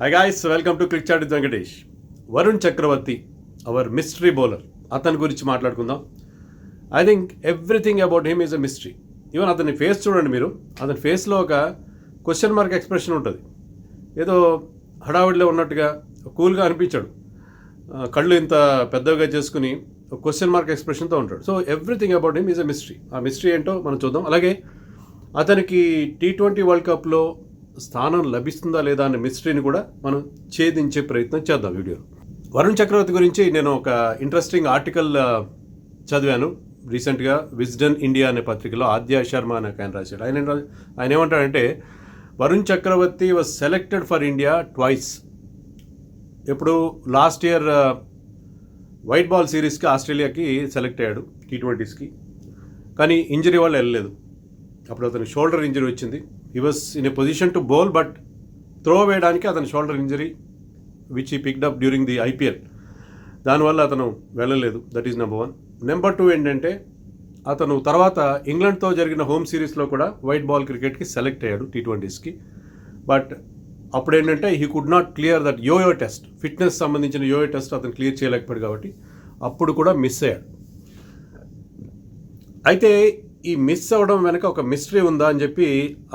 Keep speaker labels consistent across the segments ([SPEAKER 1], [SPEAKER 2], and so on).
[SPEAKER 1] Hi guys, welcome to Click Chat with Venkatesh. Varun Chakravarthy our mystery bowler అతని గురించి మాట్లాడుకుందాం. I think everything about him is a mystery. Even అతని face చూడండి మీరు, అతని ఫేస్లో ఒక క్వశ్చన్ మార్క్ ఎక్స్ప్రెషన్ ఉంటుంది. ఏదో హడావిడిలో ఉన్నట్టుగా కూల్గా అనిపించాడు, కళ్ళు ఇంత పెద్దగా చేసుకుని క్వశ్చన్ మార్క్ ఎక్స్ప్రెషన్తో ఉంటాడు. So everything about him is a mystery. ఆ మిస్టరీ ఏంటో మనం చూద్దాం. అలాగే అతనికి T20 వరల్డ్ కప్లో స్థానం లభిస్తుందా లేదా అనే మిస్టరీని కూడా మనం ఛేదించే ప్రయత్నం చేద్దాం వీడియోలో. వరుణ్ చక్రవర్తి గురించి నేను ఒక ఇంట్రెస్టింగ్ ఆర్టికల్ చదివాను రీసెంట్గా. విజ్డన్ ఇండియా అనే పత్రికలో ఆద్య శర్మ అనే ఆయన రాశాడు. ఆయన ఏమంటాడంటే, Varun Chakravarthy was selected for India twice. ఎప్పుడు లాస్ట్ ఇయర్ వైట్ బాల్ సిరీస్కి ఆస్ట్రేలియాకి సెలెక్ట్ అయ్యాడు T20స్కి, కానీ ఇంజరీ వల్ల వెళ్ళలేదు. అప్పుడు అతనికి షోల్డర్ ఇంజరీ వచ్చింది. He was in a position to bowl, but throw వేయడానికి అతని shoulder injury which he picked up during the IPL. దానివల్ల అతను వెళ్ళలేదు. That is number 1. నెంబర్ 2 ఏంటంటే, అతను తర్వాత ఇంగ్లాండ్తో జరిగిన హోమ్ సిరీస్లో కూడా వైట్ బాల్ క్రికెట్కి సెలెక్ట్ అయ్యాడు T20స్కి. బట్ అప్పుడు ఏంటంటే he could not clear that yoyo test, fitness సంబంధించిన యోయో టెస్ట్ అతను క్లియర్ చేయలేకపోయాడు, కాబట్టి అప్పుడు కూడా మిస్ అయ్యాడు. అయితే ఈ మిస్ అవ్వడం వెనక ఒక మిస్టరీ ఉందా అని చెప్పి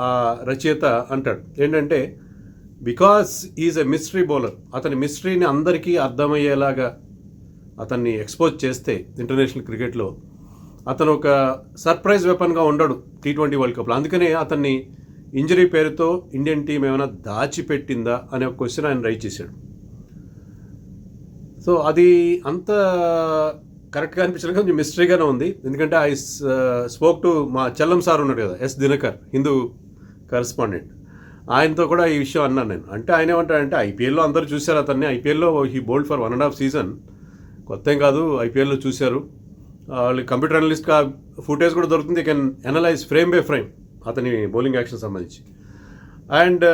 [SPEAKER 1] ఆ రచయిత అంటాడు. ఏంటంటే, because is a mystery bowler, అతని మిస్టరీని అందరికీ అర్థమయ్యేలాగా అతన్ని ఎక్స్పోజ్ చేస్తే ఇంటర్నేషనల్ క్రికెట్లో అతను ఒక సర్ప్రైజ్ వెపన్గా ఉండడు T20 వరల్డ్ కప్లో. అందుకనే అతన్ని ఇంజరీ పేరుతో ఇండియన్ టీం ఏమైనా దాచిపెట్టిందా అనే ఒక క్వశ్చన్ ఆయన రైజ్ చేశాడు. సో అది అంత కరెక్ట్గా అనిపించలేదు, కొంచెం మిస్టరీగానే ఉంది. ఎందుకంటే ఐ స్పోక్ టు మా చెల్లం సార్ ఉన్నాడు కదా, S. దినకర్, హిందూ కరెస్పాండెంట్. ఆయనతో కూడా ఈ విషయం అన్నాను నేను. అంటే ఆయన ఏమంటాడంటే, IPLలో అందరూ చూశారు అతన్ని, IPLలో హీ బౌల్డ్ ఫర్ 1.5 సీజన్, కొత్త ఏం కాదు, IPLలో చూశారు. వాళ్ళు కంప్యూటర్ అనలిస్ట్గా ఫుటేజ్ కూడా దొరుకుతుంది, can analyse frame by frame అతని బౌలింగ్ యాక్షన్ సంబంధించి. అండ్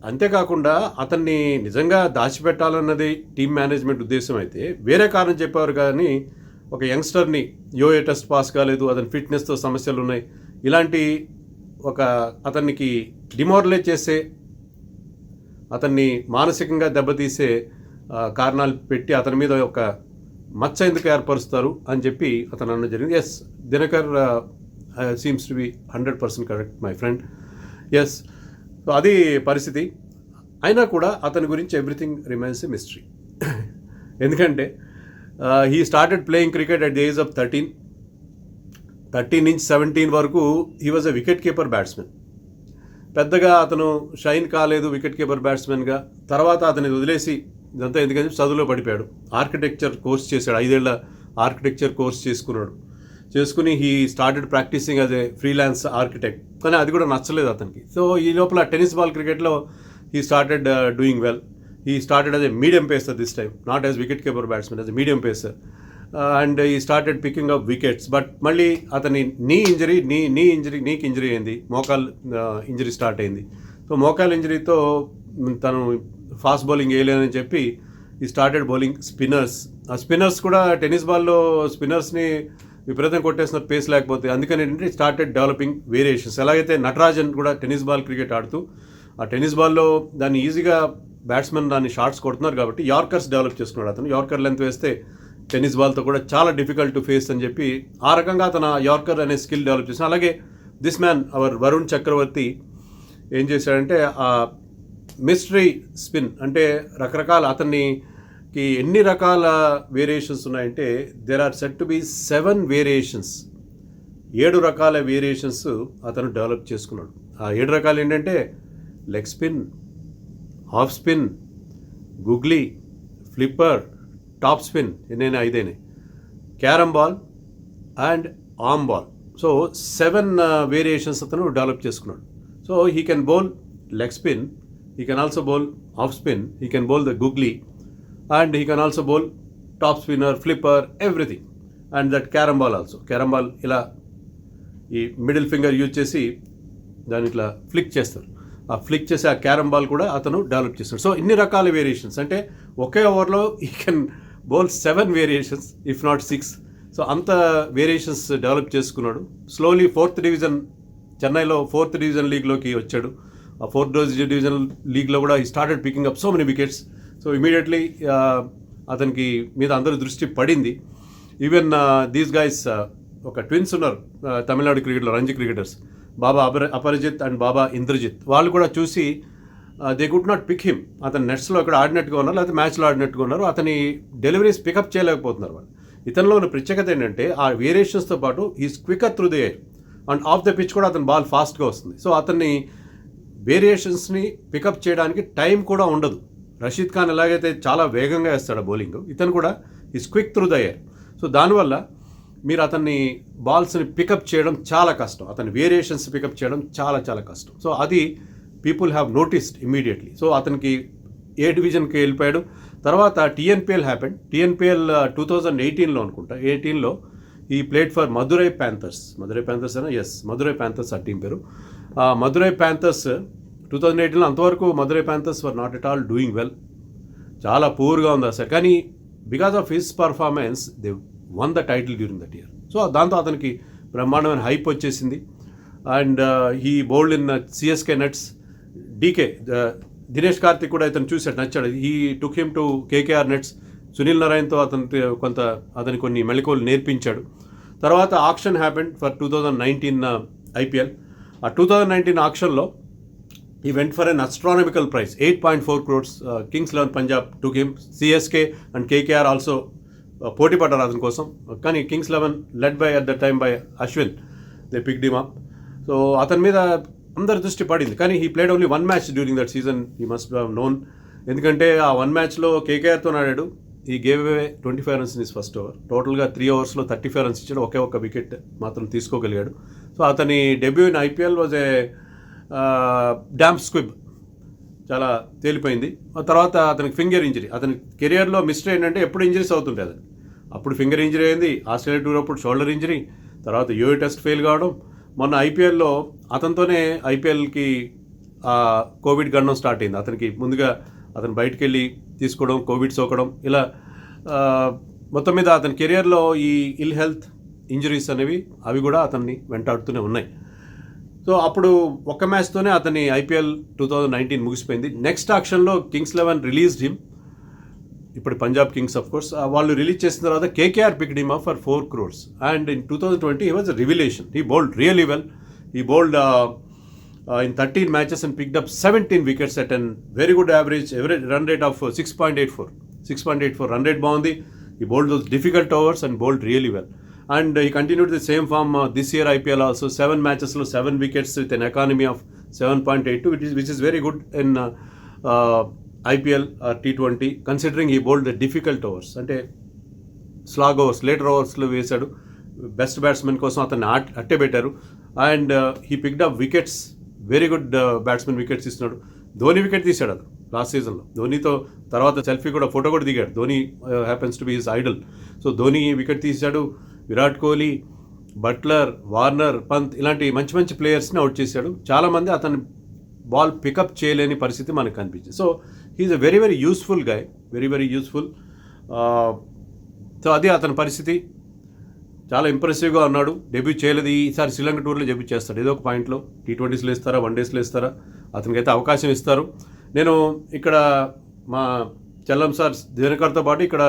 [SPEAKER 1] అంతేకాకుండా అతన్ని నిజంగా దాచిపెట్టాలన్నది టీమ్ మేనేజ్మెంట్ ఉద్దేశం అయితే వేరే కారణం చెప్పేవారు, కానీ ఒక యంగ్స్టర్ని యోయో టెస్ట్ పాస్ కాలేదు, అతని ఫిట్నెస్తో సమస్యలు ఉన్నాయి, ఇలాంటి ఒక అతనికి డిమోరలైజ్ చేసే, అతన్ని మానసికంగా దెబ్బతీసే కారణాలు పెట్టి అతని మీద ఒక మచ్చ ఎందుకు ఏర్పరుస్తారు అని చెప్పి అతను అన్న జరిగింది. Yes, Dinakar seems to be 100% correct my friend. Yes, so అది పరిస్థితి. అయినా కూడా అతని గురించి ఎవ్రీథింగ్ రిమైన్స్ ఎ మిస్టరీ. ఎందుకంటే he started playing cricket at the age of 13 నుంచి 17 వరకు he was a wicket keeper batsmen. పెద్దగా అతను షైన్ కాలేదు వికెట్ కీపర్ బ్యాట్స్మెన్గా. తర్వాత అతని వదిలేసి ఇదంతా ఎందుకంటే చదువులో పడిపోయాడు. ఆర్కిటెక్చర్ కోర్స్ చేశాడు, 5 ఏళ్ల ఆర్కిటెక్చర్ కోర్స్ చేసుకుని he started practising as a freelance architect. కానీ అది కూడా నచ్చలేదు అతనికి. సో ఈ లోపల టెన్నిస్ బాల్ క్రికెట్లో he started doing well. He started as a medium pacer this time, not as wicket keeper batsmen, as a medium pacer. And he started picking up wickets. But మళ్ళీ అతని నీకి injury అయింది, మోకాల్ injury start అయింది. So మోకాల్ ఇంజరీతో తను fast bowling వేయలేనని చెప్పి ఈ స్టార్టెడ్ బౌలింగ్ స్పిన్నర్స్. ఆ స్పిన్నర్స్ కూడా టెన్నిస్ బాల్లో స్పిన్నర్స్ని విపరీతం కొట్టేసిన పేస్ లేకపోతే, అందుకని ఏంటంటే స్టార్టెడ్ డెవలపింగ్ వేరియేషన్స్. ఎలాగైతే నటరాజన్ కూడా టెన్నిస్ బాల్ క్రికెట్ ఆడుతూ ఆ టెన్నిస్ బాల్లో దాన్ని ఈజీగా బ్యాట్స్మెన్ దాన్ని షాట్స్ కొడుతున్నారు కాబట్టి యార్కర్స్ డెవలప్ చేసుకున్నాడు అతను. యార్కర్ లెంత్ వేస్తే టెన్నిస్ బాల్తో కూడా చాలా డిఫికల్ట్ టు ఫేస్ అని చెప్పి ఆ రకంగా తన యార్కర్ అనే స్కిల్ డెవలప్ చేసిన. అలాగే దిస్ మ్యాన్ అవర్ వరుణ్ చక్రవర్తి ఏం చేశాడంటే, ఆ మిస్టరీ స్పిన్ అంటే రకరకాల, అతనికి ఎన్ని రకాల వేరియేషన్స్ ఉన్నాయంటే there are set to be 7 variations. 7 రకాల వేరియేషన్స్ అతను డెవలప్ చేసుకున్నాడు. ఆ 7 రకాలు ఏంటంటే leg spin, half spin, googly, flipper, top spin, నేను 5 carrom ball and arm ball. So 7 variations అతను డెవలప్ చేసుకున్నాడు. So he can bowl leg spin, he can also bowl off spin, he can bowl the googly, and he can also bowl top spinner, flipper, everything. And that carom ball also, carom ball ila ee middle finger use chesi dani itla flick chestaru, aa flick chesi aa carom ball kuda atanu develop chestaru. So inni rakala variations ante oke over lo he can bowl 7 variations if not 6. So anta variations develop చేసుకున్నాడు. Slowly 4th division చెన్నైలో 4th division league లోకి వచ్చాడు. Fourth divisional లీగ్లో కూడా ఈ started picking up so many wickets. So immediately అతనికి మీద అందరి దృష్టి పడింది. ఈవెన్ దీస్ గైస్ ఒక ట్విన్స్ ఉన్నారు తమిళనాడు క్రికెట్లో, రంజీ క్రికెటర్స్, బాబా అపరిజిత్ అండ్ బాబా ఇంద్రజిత్. వాళ్ళు కూడా చూసి they could not pick him. అతను నెట్స్లో ఇక్కడ ఆడినట్టుగా ఉన్నారు, లేకపోతే మ్యాచ్లో ఆడినట్టుగా ఉన్నారు. అతని డెలివరీస్ పికప్ చేయలేకపోతున్నారు వాళ్ళు. ఇతనిలో ఉన్న ప్రత్యేకత ఏంటంటే ఆ వేరియేషన్స్తో పాటు is Quikr through the air and of the pitch కూడా అతని బాల్ ఫాస్ట్గా వస్తుంది. సో అతన్ని వేరియేషన్స్ని పికప్ చేయడానికి టైం కూడా ఉండదు. రషీద్ ఖాన్ ఎలాగైతే చాలా వేగంగా వేస్తాడు బౌలింగ్, ఇతను కూడా is quick through the air. So దానివల్ల మీరు అతన్ని బాల్స్ని పికప్ చేయడం చాలా కష్టం, అతని వేరియేషన్స్ పికప్ చేయడం చాలా చాలా కష్టం. సో అది people have noticed immediately. So అతనికి ఏ డివిజన్కి వెళ్ళిపోయాడు. తర్వాత టీఎన్పిఎల్ హ్యాపెండ్. టీఎన్పిఎల్ 2018లో అనుకుంటా, 18లో he played for Madurai Panthers. Madurai Panthers అయినా ఎస్, మదురై ప్యాంథర్స్ ఆ టీం పేరు. మదురై ప్యాంథర్స్ 2018లో అంతవరకు Madurai Panthers were not at all doing well, చాలా పూర్గా ఉంది అసలు. కానీ because of his performance they won the title during that year. So దాంతో అతనికి బ్రహ్మాండమైన హైప్ వచ్చేసింది. And he bowled in CSK nets. DK Dinesh Karthik కూడా ఇతను చూసాడు, నచ్చాడు. He took him to KKR nets. Sunil నారాయణతో అతని కొన్ని మెళకువలు నేర్పించాడు. తర్వాత ఆక్షన్ హ్యాపెండ్ ఫర్ 2019 ఐపీఎల్. ఆ 2019 ఆక్షన్లో he went for an astronomical price 8.4 crores. Kings 11 Punjab took him. CSK and KKR also పోటీ పడ్డారు అతని కోసం. కానీ Kings 11 led by at the time by Ashwin, they picked him up. So అతని మీద అందరి దృష్టి పడింది. కానీ he played only 1 match during that season, he must have known. ఎందుకంటే ఆ 1 matchలో కేకేఆర్తో ఆడాడు. He gave away 25 runs in his first over. టోటల్గా 3 overs 35 runs ఇచ్చాడు, ఒక్క వికెట్ మాత్రం తీసుకోగలిగాడు. సో అతని debut in IPL was a damp squib, చాలా తేలిపోయింది. ఆ తర్వాత అతనికి ఫింగర్ ఇంజరీ. అతని కెరియర్లో మిస్టేక్ ఏంటంటే ఎప్పుడు ఇంజరీస్ అవుతుంటాయి అతనికి. అప్పుడు ఫింగర్ ఇంజరీ అయింది, ఆస్ట్రేలియా టూర్ అప్పుడు షోల్డర్ ఇంజరీ, తర్వాత యూఏ టెస్ట్ ఫెయిల్ కావడం. మొన్న ఐపీఎల్లో అతనితోనే ఐపీఎల్కి కోవిడ్ గండం స్టార్ట్ అయింది. అతనికి ముందుగా అతను బయటికి వెళ్ళి తీసుకోవడం, కోవిడ్ సోకడం, ఇలా మొత్తం మీద అతని కెరియర్లో ఈ ఇల్ హెల్త్ ఇంజరీస్ అనేవి అవి కూడా అతన్ని వెంటాడుతూనే ఉన్నాయి. సో అప్పుడు ఒక్క మ్యాచ్తోనే అతని ఐపీఎల్ 2019 ముగిసిపోయింది. నెక్స్ట్ ఆక్షన్లో కింగ్స్ 11 రిలీజ్డ్ హిమ్. ఇప్పుడు పంజాబ్ కింగ్స్ ఆఫ్ కోర్స్ వాళ్ళు రిలీజ్ చేసిన తర్వాత KKR picked him up for 4 crores. And in 2020 he was a revelation. He bowled really well. He bowled in 13 matches and picked up 17 wickets at an very good average run rate of 6.84 run rate బాగుంది. He bowled those difficult overs and bowled really well. And he continued the same form this year IPL also. 7 matches లో 7 wickets with an economy of 7.82, which is very good in IPL or T20 considering he bowled the difficult overs. అంటే slag overs, later ఓవర్స్లో వేశాడు. Best batsmen కోసం అతన్ని అట్టే పెట్టారు. And he picked up wickets, very good batsmen wickets ఇస్తున్నాడు. Dhoni wicket తీశాడు అతను last సీజన్లో. ధోనితో తర్వాత సెల్ఫీ కూడా, ఫోటో కూడా దిగాడు. Dhoni happens to be his Idol. So Dhoni wicket తీశాడు. విరాట్ కోహ్లీ, బట్లర్, వార్నర్, పంత్ ఇలాంటి మంచి మంచి ప్లేయర్స్ని అవుట్ చేశాడు. చాలామంది అతను బాల్ పికప్ చేయలేని పరిస్థితి మనకు కనిపించింది. So he's a very very useful guy, very very useful. So అది అతని పరిస్థితి. చాలా ఇంప్రెసివ్గా ఉన్నాడు. డెబ్యూ చేయలేదు. ఈసారి శ్రీలంక టూర్లో డెబ్యూ చేస్తాడు. ఏదో ఒక పాయింట్లో T20sలో ఇస్తారా, 1daysలో ఇస్తారా, అతనికైతే అవకాశం ఇస్తారు. నేను ఇక్కడ మా చల్లం సార్ దినకర్తో పాటు ఇక్కడ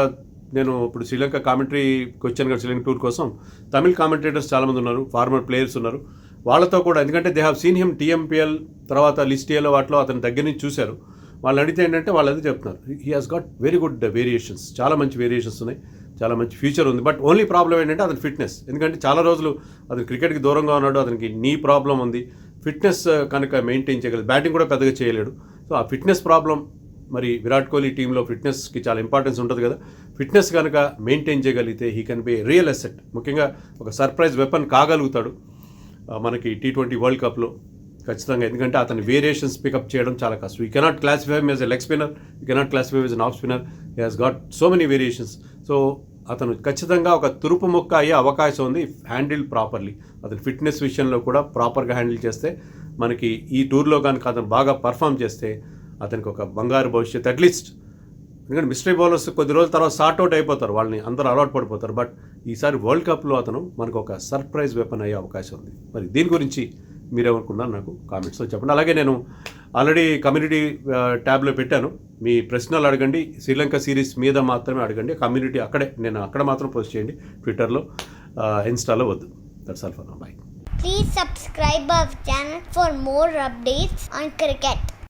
[SPEAKER 1] నేను ఇప్పుడు శ్రీలంక కామెంటరీకి వచ్చాను కదా, శ్రీలంక టూర్ కోసం. తమిళ్ కామెంటేటర్స్ చాలామంది ఉన్నారు, ఫార్మర్ ప్లేయర్స్ ఉన్నారు. వాళ్ళతో కూడా, ఎందుకంటే దే హ్యావ్ సీన్ హిమ్ టీఎంపీఎల్ తర్వాత లిస్ట్ ఏలో వాటిలో అతని దగ్గర నుంచి చూశారు. వాళ్ళు అడిగితే ఏంటంటే వాళ్ళు అదే చెప్తున్నారు, he has got very good variations, చాలా మంచి వేరియేషన్స్ ఉన్నాయి, చాలా మంచి ఫ్యూచర్ ఉంది. బట్ ఓన్లీ ప్రాబ్లం ఏంటంటే అతని ఫిట్నెస్. ఎందుకంటే చాలా రోజులు అతను క్రికెట్కి దూరంగా ఉన్నాడు, అతనికి నీ ప్రాబ్లం ఉంది. ఫిట్నెస్ కనుక మెయింటైన్ చేయగలదు, బ్యాటింగ్ కూడా పెద్దగా చేయలేడు. సో ఆ ఫిట్నెస్ ప్రాబ్లం, మరి విరాట్ కోహ్లీ టీంలో ఫిట్నెస్కి చాలా ఇంపార్టెన్స్ ఉంటుంది కదా. ఫిట్నెస్ కనుక మెయింటైన్ చేయగలిగితే he can be real asset. ముఖ్యంగా ఒక సర్ప్రైజ్ వెపన్ కాగలుగుతాడు మనకి T20 వరల్డ్ కప్లో ఖచ్చితంగా. ఎందుకంటే అతని వేరియేషన్స్ పికప్ చేయడం చాలా కష్టం. You cannot classify him as a leg spinner, you cannot classify him as N off spinner. He has got so many variations. So అతను ఖచ్చితంగా ఒక తురుపు ముక్క అయ్యే అవకాశం ఉంది హ్యాండిల్ ప్రాపర్లీ. అతని ఫిట్నెస్ విషయంలో కూడా ప్రాపర్గా హ్యాండిల్ చేస్తే, మనకి ఈ టూర్లో కనుక అతను బాగా పర్ఫామ్ చేస్తే అతనికి ఒక బంగారు భవిష్యత్తు అట్లీస్ట్. ఎందుకంటే మిస్టరీ బౌలర్స్ కొద్ది రోజుల తర్వాత సార్ట్అవుట్ అయిపోతారు, వాళ్ళని అందరూ అలవాటు పడిపోతారు. బట్ ఈసారి వరల్డ్ కప్లో అతను మనకు ఒక సర్ప్రైజ్ వెపన్ అయ్యే అవకాశం ఉంది. మరి దీని గురించి మీరేమనుకున్నారు నాకు కామెంట్స్లో చెప్పండి. అలాగే నేను ఆల్రెడీ కమ్యూనిటీ ట్యాబ్లో పెట్టాను, మీ ప్రశ్నలు అడగండి, శ్రీలంక సిరీస్ మీద మాత్రమే అడగండి. కమ్యూనిటీ నేను అక్కడ మాత్రం పోస్ట్ చేయండి, ట్విట్టర్లో ఇన్స్టాలో వద్దు. That's all for now. By.
[SPEAKER 2] Please subscribe our channel for more updates on cricket.